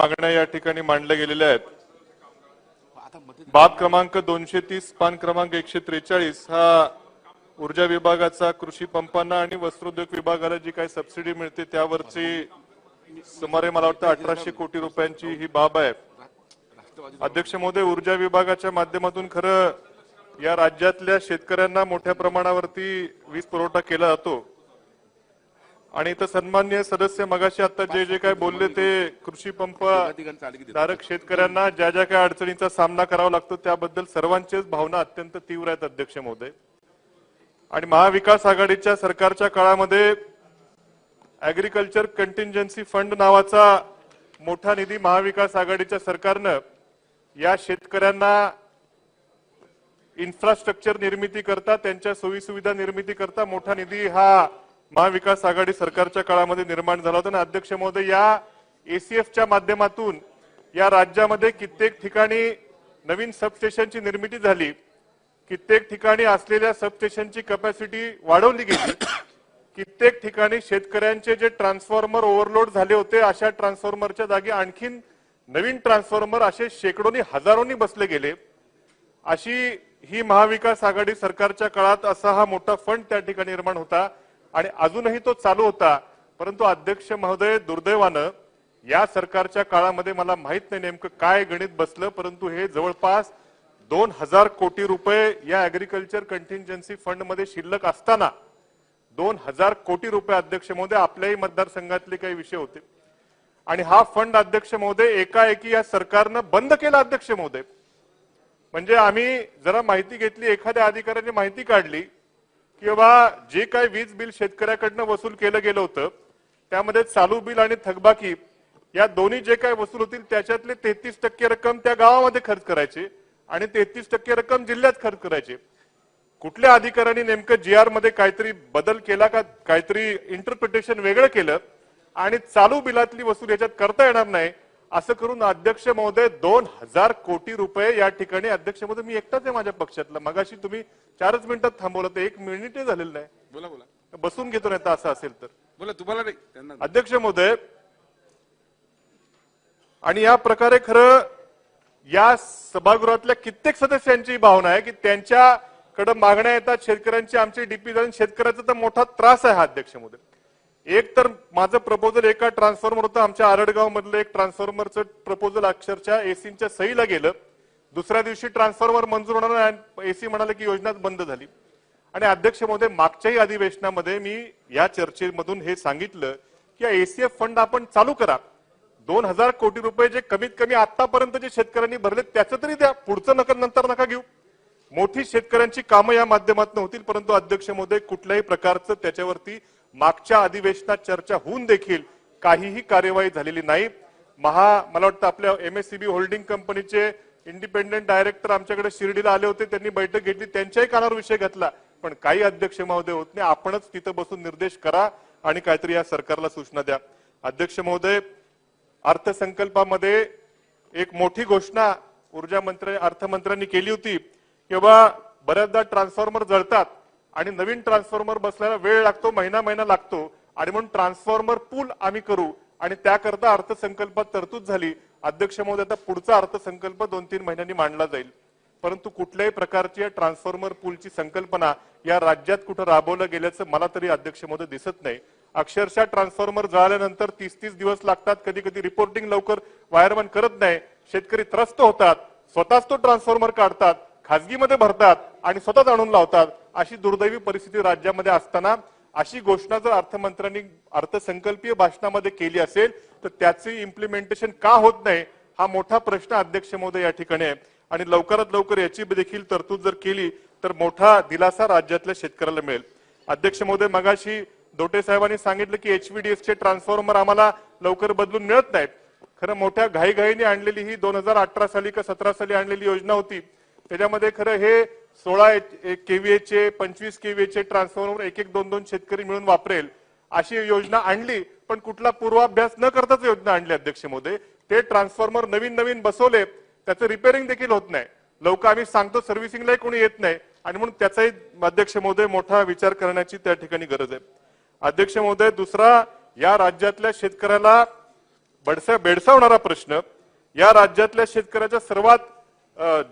मागण्या या ठिकाणी मांडल्या गेलेल्या आहेत। बाब क्रमांक 230 पान क्रमांक 143 हा ऊर्जा विभागाचा कृषी पंपांना आणि वस्त्रोद्योग विभागाला जी काही सबसिडी मिळते त्यावरची सुमारे मला वाटतं 1800 कोटी रुपयांची ही बाब आहे। अध्यक्ष महोदय, ऊर्जा विभागाच्या माध्यमातून खरं या राज्यातल्या शेतकऱ्यांना मोठ्या प्रमाणावरती वीज पुरवठा केला जातो आणि इथं सन्माननीय सदस्य मगाशी आता जे काय बोलले ते कृषी पंप धारक शेतकऱ्यांना ज्या ज्या काही अडचणींचा सामना करावा लागतो त्याबद्दल सर्वांचीच भावना अत्यंत तीव्र आहेत अध्यक्ष महोदय। आणि महाविकास आघाडीच्या सरकारच्या काळामध्ये ऍग्रीकल्चर कंटिंजन्सी फंड नावाचा मोठा निधी महाविकास आघाडीच्या सरकारनं या शेतकऱ्यांना इन्फ्रास्ट्रक्चर निर्मिती करता त्यांच्या सोयी सुविधा निर्मिती करता मोठा निधी हा महाविकास आघाडी सरकारच्या काळामध्ये निर्माण झाला होता। आणि अध्यक्ष महोदय, या एसीएफच्या माध्यमातून या राज्यामध्ये कित्येक ठिकाणी नवीन सबस्टेशनची निर्मिती झाली, कित्येक ठिकाणी असलेल्या सबस्टेशनची कॅपॅसिटी वाढवली गेली, कित्येक ठिकाणी शेतकऱ्यांचे जे ट्रान्सफॉर्मर ओव्हरलोड झाले होते अशा ट्रान्सफॉर्मरच्या जागी आणखीन नवीन ट्रान्सफॉर्मर असे शेकडोनी हजारोनी बसले गेले। अशी ही महाविकास आघाडी सरकारच्या काळात असा हा मोठा फंड त्या ठिकाणी निर्माण होता आणि अजूनही तो चालू होता। परंतु अध्यक्ष महोदय, दुर्दैवानं या सरकारच्या काळामध्ये मला माहित नाही नेमकं काय गणित बसलं, परंतु हे जवळपास 2000 कोटी रुपये या ऍग्रीकल्चर कंटिंजन्सी फंड मध्ये शिल्लक असताना 2000 कोटी रुपये अध्यक्ष महोदय आपल्याही मतदारसंघातले काही विषय होते आणि हा फंड अध्यक्ष महोदय एकाएकी या सरकारनं बंद केला अध्यक्ष महोदय। म्हणजे आम्ही जरा माहिती घेतली, एखाद्या अधिकाऱ्याने माहिती काढली की बाबा जे काही वीज बिल शेतकऱ्याकडनं वसूल केलं गेलं होतं त्यामध्ये चालू बिल आणि थकबाकी या दोन्ही जे काही वसूल होतील त्याच्यातले 33% रक्कम त्या गावामध्ये खर्च करायचे आणि 33% रक्कम जिल्ह्यात खर्च करायचे। कुठल्या अधिकाऱ्यांनी नेमकं जीआर मध्ये काहीतरी बदल केला का, काहीतरी इंटरप्रिटेशन वेगळं केलं आणि चालू बिलातली वसूल याच्यात करता येणार नाही असं करून अध्यक्ष महोदय 2000 कोटी रुपये या ठिकाणी अध्यक्ष महोदय मी एकटाच आहे माझ्या पक्षातला, मगाशी तुम्ही 4च मिनिटात थांबवलं तर 1 मिनिटही झालेलं नाही। बोला बोला, बसून घेतो नाही तर असं असेल तर बोला, तुम्हाला नाही त्यांना। अध्यक्ष महोदय, आणि या प्रकारे खरं या सभागृहातल्या कित्येक सदस्यांची भावना आहे की त्यांच्याकडे मागण्या येतात शेतकऱ्यांची, आमची डीपी झाली, शेतकऱ्याचा तर मोठा त्रास आहे हा अध्यक्ष महोदय। एक तर माझं प्रपोजल एका ट्रान्सफॉर्मर होतं, आमच्या आरडगाव मधलं एक ट्रान्सफॉर्मरचं प्रपोजल अक्षरशः एसीच्या सहीला गेलं, दुसऱ्या दिवशी ट्रान्सफॉर्मर मंजूर होणार, एसी म्हणाले की योजनाच बंद झाली। आणि अध्यक्ष महोदय, मागच्याही अधिवेशनामध्ये मी या चर्चेमधून हे सांगितलं की एसीएफ फंड आपण चालू करा, 2000 कोटी रुपये जे कमीत कमी आतापर्यंत जे शेतकऱ्यांनी भरले त्याचं तरी द्या, पुढचं नंतर नका घेऊ, मोठी शेतकऱ्यांची कामं या माध्यमातून होतील। परंतु अध्यक्ष महोदय, कुठल्याही प्रकारचं त्याच्यावरती मागच्या अधिवेशनात चर्चा होऊन देखील काहीही कार्यवाही झालेली नाही। मला वाटतं आपल्या एमएससीबी होल्डिंग कंपनीचे इंडिपेंडेंट डायरेक्टर आमच्याकडे शिर्डीला आले होते, त्यांनी बैठक घेतली, त्यांच्याही कानावर विषय घातला, पण काही अध्यक्ष महोदय होत नाही। आपणच तिथं बसून निर्देश करा आणि काहीतरी या सरकारला सूचना द्या। अध्यक्ष महोदय, अर्थसंकल्पामध्ये एक मोठी घोषणा ऊर्जा मंत्री अर्थमंत्र्यांनी केली होती की बाबा बऱ्याचदा ट्रान्सफॉर्मर जळतात आणि नवीन ट्रान्सफॉर्मर बसल्याला वेळ लागतो, महिना लागतो, आणि म्हणून ट्रान्सफॉर्मर पूल आम्ही करू आणि त्याकरता अर्थसंकल्पात तरतूद झाली। अध्यक्ष महोदय, आता पुढचा अर्थसंकल्प 2-3 महिन्यांनी मांडला जाईल, परंतु कुठल्याही प्रकारची ट्रान्सफॉर्मर पूलची संकल्पना या राज्यात कुठं राबवलं गेल्याचं मला तरी अध्यक्ष महोदय दिसत नाही। अक्षरशः ट्रान्सफॉर्मर जळाल्यानंतर 30-30 दिवस लागतात, कधी कधी रिपोर्टिंग लवकर वायरमॅन करत नाही, शेतकरी त्रस्त होतात, स्वतःच तो ट्रान्सफॉर्मर काढतात, खाजगीमध्ये भरतात आणि स्वतःच आणून लावतात। अशी दुर्दैवी परिस्थिती राज्यामध्ये असताना अशी घोषणा जर अर्थमंत्र्यांनी अर्थसंकल्पीय भाषणामध्ये केली असेल तर त्याचे इम्प्लिमेंटेशन का होत नाही हा मोठा प्रश्न अध्यक्ष महोदय या ठिकाणी आहे। आणि लवकरात लवकर याची देखील तरतूद जर केली तर मोठा दिलासा राज्यातल्या शेतकऱ्याला मिळेल। अध्यक्ष महोदय, मगाशी दोटे साहेबांनी सांगितलं की HVDS चे ट्रान्सफॉर्मर आम्हाला लवकर बदलून मिळत नाहीत। खरं मोठ्या घाईघाईने आणलेली ही 2018 साली का 17 साली आणलेली योजना होती, त्याच्यामध्ये खरं हे 16 KVA चे 25 KVA चे ट्रान्सफॉर्मर एक 2 शेतकरी मिळून वापरेल अशी योजना आणली, पण कुठला पूर्वाभ्यास न करताच योजना आणली अध्यक्ष महोदय। ते ट्रान्सफॉर्मर नवीन बसवले, त्याचं रिपेअरिंग देखील होत नाही, लवकर आम्ही सांगतो सर्व्हिसिंगलाही कोणी येत नाही, आणि म्हणून त्याचाही अध्यक्ष महोदय मोठा विचार करण्याची त्या ठिकाणी गरज आहे। अध्यक्ष महोदय, दुसरा, या राज्यातल्या शेतकऱ्याला बेडसावणारा प्रश्न, या राज्यातल्या शेतकऱ्याच्या सर्वात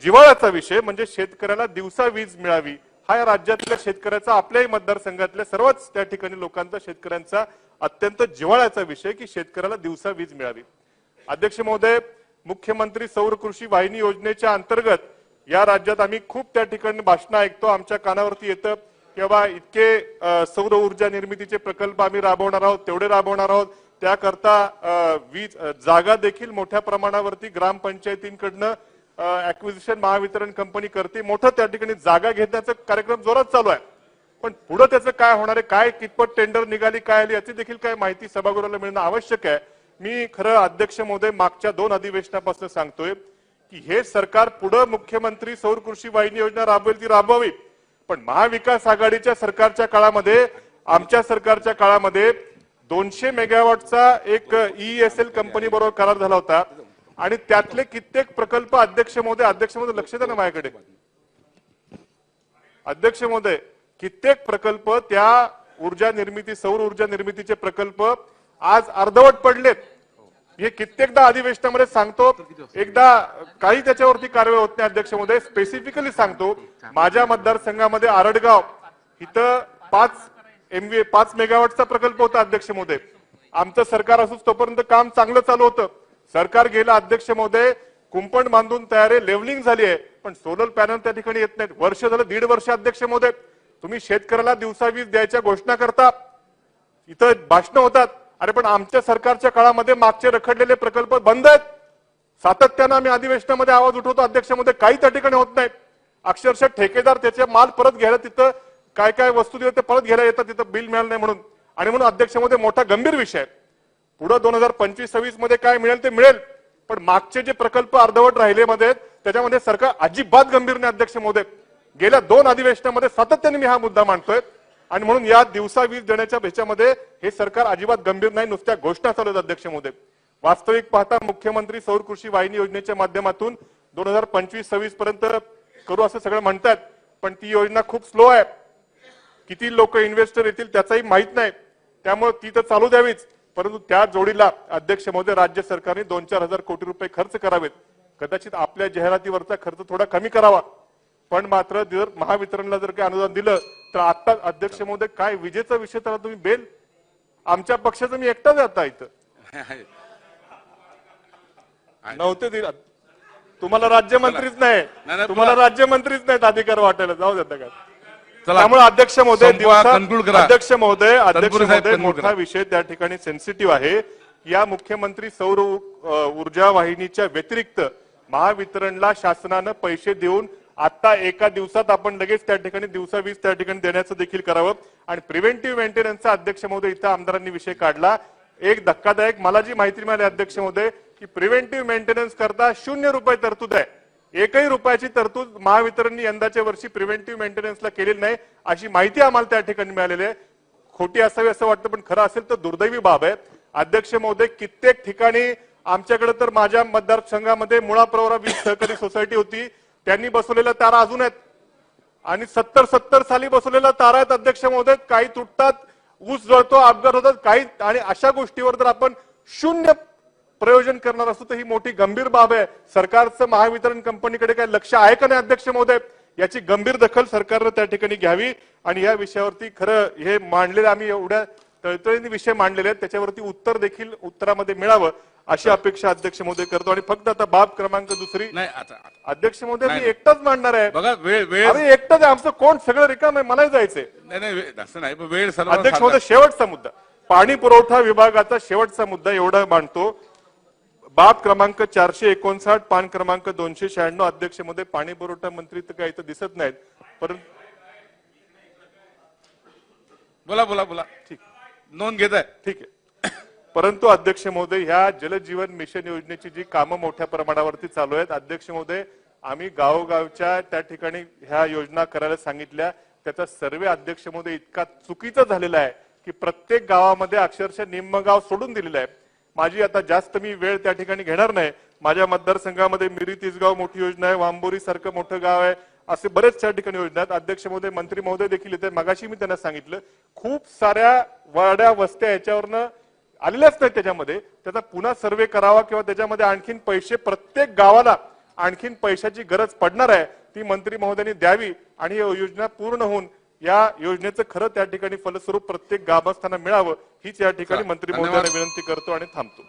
जिव्हाळ्याचा विषय म्हणजे शेतकऱ्याला दिवसा वीज मिळावी, हा या राज्यातल्या शेतकऱ्याचा, आपल्याही मतदारसंघातल्या सर्वच त्या ठिकाणी लोकांचा, शेतकऱ्यांचा अत्यंत जिव्हाळ्याचा विषय की शेतकऱ्याला दिवसा वीज मिळावी. अध्यक्ष महोदय, मुख्यमंत्री सौर कृषी वाहिनी योजनेच्या अंतर्गत या राज्यात आम्ही खूप त्या ठिकाणी भाषणं ऐकतो, आमच्या कानावरती येतं की बाबा इतके सौर ऊर्जा निर्मितीचे प्रकल्प आम्ही राबवणार आहोत, तेवढे राबवणार आहोत, त्याकरता वीज जागा देखील मोठ्या प्रमाणावरती ग्रामपंचायतींकडनं ऍक्विजिशन महावितरण कंपनी करते, मोठं त्या ठिकाणी जागा घेण्याचा कार्यक्रम जोरात चालू आहे. पण पुढे त्याचं काय होणार आहे, काय कितपत टेंडर निघाली, काय आली, याची देखील काय माहिती सभागृहाला मिळणं आवश्यक आहे. मी खरं अध्यक्ष महोदय मागच्या 2 अधिवेशनापासून सांगतोय की हे सरकार पुढे मुख्यमंत्री सौर कृषी वाहिनी योजना राबवेल ती राबवावी, पण महाविकास आघाडीच्या सरकारच्या काळामध्ये, आमच्या सरकारच्या काळामध्ये 200 मेगावॉटचा एक EESL कंपनी बरोबर करार झाला होता आणि त्यातले कित्येक प्रकल्प अध्यक्ष महोदय लक्ष द्या ना माझ्याकडे, अध्यक्ष महोदय कित्येक प्रकल्प त्या ऊर्जा निर्मिती, सौर ऊर्जा निर्मितीचे प्रकल्प आज अर्धवट पडलेत. हे कित्येकदा अधिवेशनामध्ये सांगतो, एकदा काही त्याच्यावरती कारवाई होत नाही. अध्यक्ष महोदय स्पेसिफिकली सांगतो, माझ्या मतदारसंघामध्ये आरडगाव इथं 5 मेगावॉटचा प्रकल्प होता. अध्यक्ष महोदय आमचं सरकार असू तोपर्यंत काम चांगलं चालू होतं. सरकार गेलं अध्यक्ष महोदय, कुंपण बांधून तयार आहे, लेवलिंग झाली आहे, पण सोलर पॅनल त्या ठिकाणी येत नाहीत. वर्ष झालं, 1.5 वर्ष अध्यक्ष महोदय तुम्ही शेतकऱ्याला दिवसा वीज द्यायच्या घोषणा करता, इथं भाषणं होतात, अरे पण आमच्या सरकारच्या काळामध्ये मागचे रखडलेले प्रकल्प बंद आहेत. सातत्यानं आम्ही अधिवेशनामध्ये आवाज उठवतो अध्यक्ष महोदय, काही त्या ठिकाणी होत नाही. अक्षरशः ठेकेदार त्याचे माल परत घ्यायला, तिथं काय काय वस्तू दिल्या ते परत घ्यायला येतात, तिथं बिल मिळालं नाही म्हणून. आणि म्हणून अध्यक्ष महोदय मोठा गंभीर विषय आहे. पुढे 2025-26 मध्ये काय मिळेल ते मिळेल, पण मागचे जे प्रकल्प अर्धवट राहिले मध्ये त्याच्यामध्ये सरकार अजिबात गंभीर नाही. अध्यक्ष महोदय गेल्या 2 अधिवेशनामध्ये सातत्याने मी हा मुद्दा मांडतोय आणि म्हणून या दिवसा वीज देण्याच्या ह्याच्यामध्ये हे सरकार अजिबात गंभीर नाही, नुसत्या घोषणा चालू आहेत. अध्यक्ष महोदय वास्तविक पाहता मुख्यमंत्री सौर कृषी वाहिनी योजनेच्या माध्यमातून 2025-26 पर्यंत करू असं सगळं म्हणतात, पण ती योजना खूप स्लो आहे. किती लोक इन्व्हेस्टर येतील त्याचाही माहित नाही, त्यामुळे ती तर चालू द्यावीच, परंतु त्या जोडीला अध्यक्ष महोदय राज्य सरकारने 2-4 हजार कोटी रुपये खर्च करावेत. कदाचित आपल्या जाहिरातीवरचा खर्च थोडा कमी करावा, पण मात्र जर महावितरणला जर काही अनुदान दिलं तर आता अध्यक्ष महोदय काय विजेचा विषय तर तुम्ही बेल आमच्या पक्षाचं मी एकटाच आता इथं नव्हते. तुम्हाला राज्यमंत्रीच नाही, तुम्हाला राज्यमंत्रीच नाहीत अधिकार वाटायला, जाऊ देता का. त्यामुळे अध्यक्ष महोदय अध्यक्ष महोदय मोठा विषय त्या ठिकाणी सेन्सिटिव्ह आहे. या मुख्यमंत्री सौर ऊर्जा वाहिनीच्या व्यतिरिक्त महावितरणला शासनानं पैसे देऊन आता एका दिवसात आपण लगेच त्या ठिकाणी दिवसा वीज त्या ठिकाणी देण्याचं देखील करावं. आणि प्रिव्हेंटिव्ह मेंटेनन्सचा अध्यक्ष महोदय इथं आमदारांनी विषय काढला. एक धक्कादायक मला जी माहिती मिळाली अध्यक्ष महोदय की प्रिव्हेंटिव्ह मेंटेनन्स करता 0 रुपये तरतूद आहे. 1ही रुपयाची तरतूद महावितरणनी यंदाच्या वर्षी प्रिव्हेंटिव्ह मेंटेनन्सला केलेली नाही अशी माहिती आम्हाला त्या ठिकाणी मिळालेली आहे. खोटी असावी असं वाटतं, पण खरं असेल तर दुर्दैवी बाब आहे. अध्यक्ष महोदय कित्येक ठिकाणी आमच्याकडे तर माझ्या मतदारसंघामध्ये मुळा प्रवरा वीज सहकारी सोसायटी होती, त्यांनी बसवलेल्या तारा अजून आहेत आणि 70 साली बसवलेल्या तारा आहेत. अध्यक्ष महोदय काही तुटतात, ऊस जळतो, अपघात होतात काही, आणि अशा गोष्टीवर जर आपण 0 प्रयोजन करणार असतो तर ही मोठी गंभीर बाब आहे. सरकारचं महावितरण कंपनीकडे काय लक्ष आहे का नाही अध्यक्ष महोदय, याची गंभीर दखल सरकारनं त्या ठिकाणी घ्यावी. आणि या विषयावरती खरं हे मांडलेलं आम्ही एवढ्या तळतळीने विषय मांडलेले आहेत, त्याच्यावरती उत्तर देखील उत्तरामध्ये मिळावं अशी अपेक्षा अध्यक्ष महोदय करतो. आणि फक्त आता बाब क्रमांक 2 नाही, आता अध्यक्ष महोदय मी एकटाच मांडणार आहे. बघा वेळ अरे एकटाच आहे, आमचं कोण सगळं रिकाम आहे, मलाही जायचंय. नाही असं नाही, वेळ सर्व. अध्यक्ष महोदय शेवटचा मुद्दा, पाणी पुरवठा विभागाचा शेवटचा मुद्दा एवढा मांडतो. बाब क्रमांक 459, पान क्रमांक 296. अध्यक्ष महोदय पाणी पुरवठा मंत्री तर काही इथं दिसत नाहीत, परंतु बोला ठीक, नोंद घेत आहे, ठीक आहे. परंतु अध्यक्ष महोदय ह्या जलजीवन मिशन योजनेची जी कामं मोठ्या प्रमाणावरती चालू आहेत, अध्यक्ष महोदय आम्ही गावोगावच्या त्या ठिकाणी ह्या योजना करायला सांगितल्या, त्याचा सर्वे अध्यक्ष महोदय इतका चुकीचा झालेला आहे की प्रत्येक गावामध्ये अक्षरशः निम्म गाव सोडून दिलेलं आहे. माझी आता जास्त मी वेळ त्या ठिकाणी घेणार नाही. माझ्या मतदारसंघामध्ये मिरी तिसगाव मोठी योजना आहे, वांबोरी सारखं मोठं गाव आहे, असे बरेच त्या ठिकाणी योजना आहेत. अध्यक्ष महोदय मंत्री महोदय देखील येते. मगाशी मी त्यांना सांगितलं खूप साऱ्या वाड्या वस्त्या याच्यावरनं आलेल्याच नाही त्याच्यामध्ये, त्याचा पुन्हा सर्वे करावा किंवा त्याच्यामध्ये आणखीन पैसे प्रत्येक गावाला आणखीन पैशाची गरज पडणार आहे ती मंत्री महोदयांनी द्यावी आणि ही योजना पूर्ण होऊन या योजनेचं खरं त्या ठिकाणी फलस्वरूप प्रत्येक गावस्थांना मिळावं हीच या ठिकाणी चला, मंत्री धन्यवाद. महोदयांना विनंती करतो आणि थांबतो.